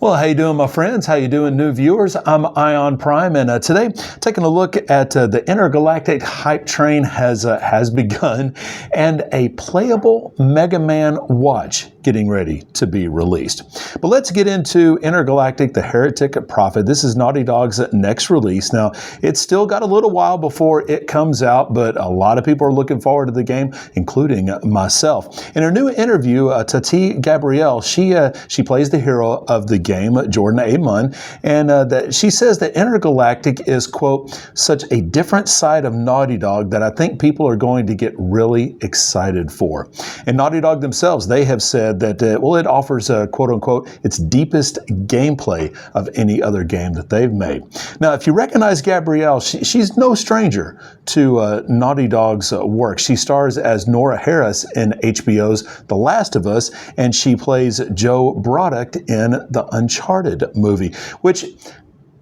Well, how you doing, my friends? How you doing, new viewers? I'm Ion Prime, and today taking a look at the Intergalactic hype train has begun, and a playable Mega Man watch getting ready to be released. But let's get into Intergalactic: The Heretic Prophet. This is Naughty Dog's next release. Now, it's still got a little while before it comes out, but a lot of people are looking forward to the game, including myself. In her new interview, Tati Gabrielle, she plays the hero of the game, Jordan A. Munn, and that she says that Intergalactic is, quote, such a different side of Naughty Dog that I think people are going to get really excited for. And Naughty Dog themselves, they have said that, it offers, quote unquote, its deepest gameplay of any other game that they've made. Now, if you recognize Gabrielle, she's no stranger to Naughty Dog's work. She stars as Nora Harris in HBO's The Last of Us, and she plays Joe Broderick in the Uncharted movie, which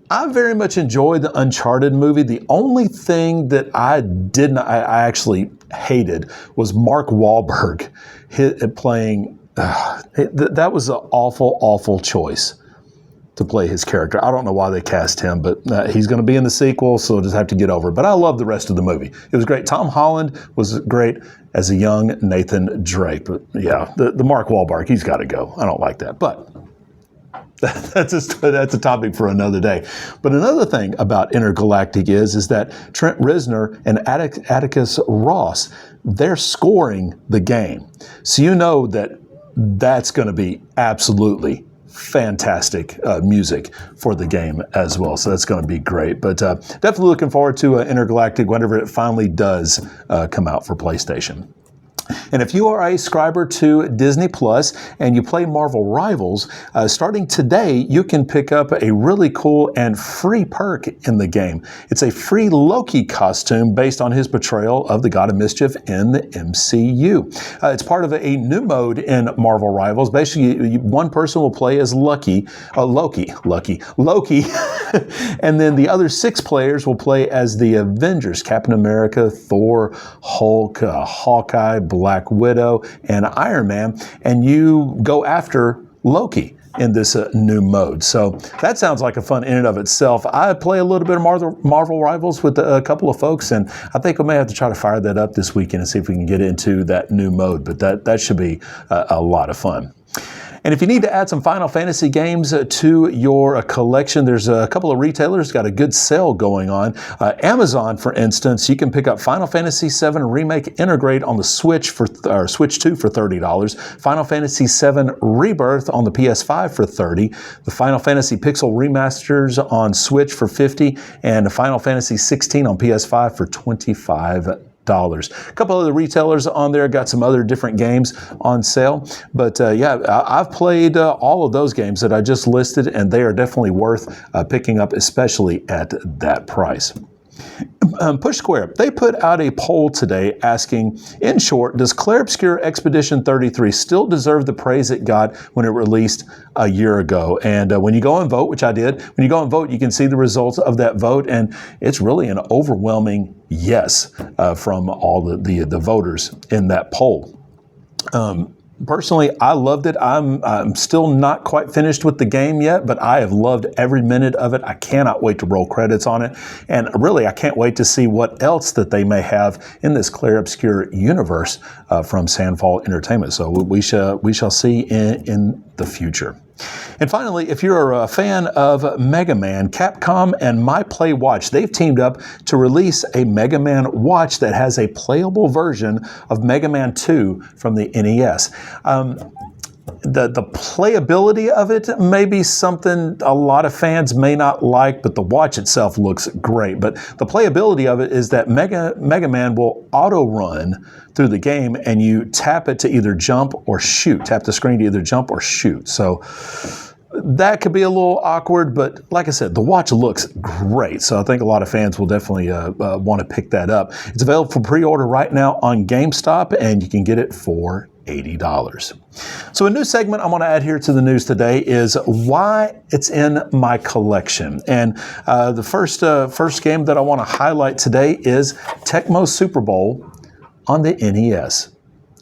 I very much enjoyed the Uncharted movie. The only thing that I actually hated was Mark Wahlberg playing. That was an awful choice to play his character. I don't know why they cast him, but he's going to be in the sequel, so we'll just have to get over it. But I love the rest of the movie. It was great. Tom Holland was great as a young Nathan Drake. But yeah, the Mark Wahlberg, he's got to go. I don't like that. But that's a topic for another day. But another thing about Intergalactic is that Trent Reznor and Atticus Ross, they're scoring the game. So you know that's going to be absolutely fantastic music for the game as well. So that's going to be great. But definitely looking forward to Intergalactic whenever it finally does come out for PlayStation. And if you are a subscriber to Disney Plus and you play Marvel Rivals, starting today, you can pick up a really cool and free perk in the game. It's a free Loki costume based on his portrayal of the God of Mischief in the MCU. It's part of a new mode in Marvel Rivals. Basically, one person will play as Loki, and then the other 6 players will play as the Avengers: Captain America, Thor, Hulk, Hawkeye, Black Widow, and Iron Man, and you go after Loki in this new mode. So that sounds like a fun in and of itself. I play a little bit of Marvel Rivals with a couple of folks, and I think we may have to try to fire that up this weekend and see if we can get into that new mode, but that should be a lot of fun. And if you need to add some Final Fantasy games to your collection, there's a couple of retailers got a good sale going on. Amazon, for instance, you can pick up Final Fantasy VII Remake Integrate on the Switch Switch 2 for $30, Final Fantasy VII Rebirth on the PS5 for $30, the Final Fantasy Pixel Remasters on Switch for $50, and Final Fantasy 16 on PS5 for $25. A couple other retailers on there got some other different games on sale, but I've played all of those games that I just listed, and they are definitely worth picking up, especially at that price. Push Square, they put out a poll today asking, in short, does Clair Obscur Expedition 33 still deserve the praise it got when it released a year ago? And when you go and vote, which I did, when you go and vote, you can see the results of that vote, and it's really an overwhelming yes from all the voters in that poll. Personally, I loved it. I'm still not quite finished with the game yet, but I have loved every minute of it. I cannot wait to roll credits on it. And really, I can't wait to see what else that they may have in this Clair Obscur universe from Sandfall Entertainment. So we shall see in the future. And finally, if you're a fan of Mega Man, Capcom and My Play Watch, they've teamed up to release a Mega Man watch that has a playable version of Mega Man 2 from the NES. The playability of it may be something a lot of fans may not like, but the watch itself looks great. But the playability of it is that Mega Man will auto-run through the game, and you tap it to either jump or shoot. Tap the screen to either jump or shoot. So that could be a little awkward, but like I said, the watch looks great. So I think a lot of fans will definitely want to pick that up. It's available for pre-order right now on GameStop, and you can get it for $80. So a new segment I want to add here to the news today is why it's in my collection. And the first game that I want to highlight today is Tecmo Super Bowl on the NES.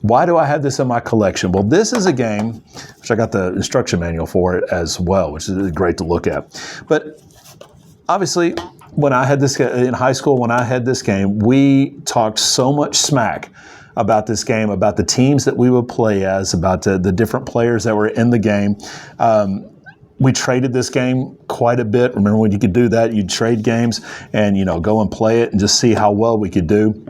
Why do I have this in my collection? Well, this is a game, which I got the instruction manual for it as well, which is great to look at. But obviously, when I had this in high school, when I had this game, we talked so much smack about this game, about the teams that we would play as, about the different players that were in the game. We traded this game quite a bit. Remember when you could do that? You'd trade games and, go and play it and just see how well we could do.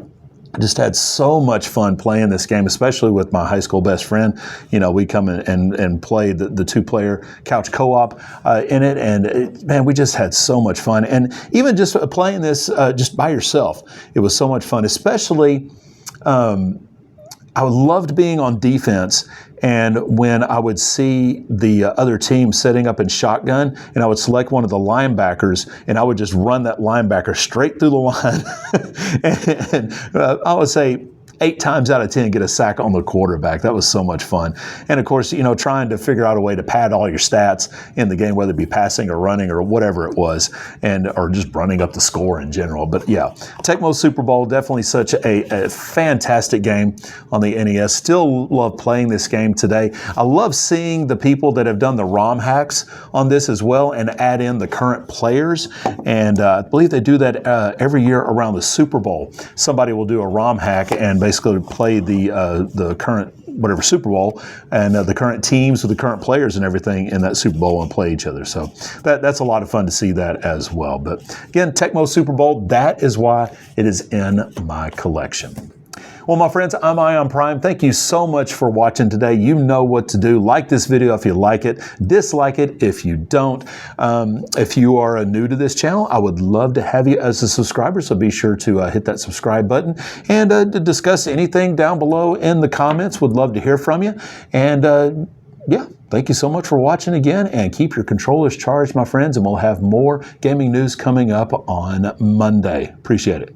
I just had so much fun playing this game, especially with my high school best friend. We come in and play the two-player couch co-op in it, and man, we just had so much fun. And even just playing this just by yourself, it was so much fun, especially I loved being on defense, and when I would see the other team setting up in shotgun, and I would select one of the linebackers, and I would just run that linebacker straight through the line. and I would say 8 times out of 10 get a sack on the quarterback. That was so much fun. And of course, trying to figure out a way to pad all your stats in the game, whether it be passing or running or whatever it was, or just running up the score in general. But yeah, Tecmo Super Bowl, definitely such a fantastic game on the NES. Still love playing this game today. I love seeing the people that have done the ROM hacks on this as well and add in the current players. And I believe they do that every year around the Super Bowl. Somebody will do a ROM hack and basically play the current whatever Super Bowl and the current teams with the current players and everything in that Super Bowl and play each other. So that's a lot of fun to see that as well. But again, Tecmo Super Bowl, that is why it is in my collection. Well, my friends, I'm Ion Prime. Thank you so much for watching today. You know what to do. Like this video if you like it. Dislike it if you don't. If you are new to this channel, I would love to have you as a subscriber, so be sure to hit that subscribe button and to discuss anything down below in the comments. Would love to hear from you. And yeah, thank you so much for watching again, and keep your controllers charged, my friends, and we'll have more gaming news coming up on Monday. Appreciate it.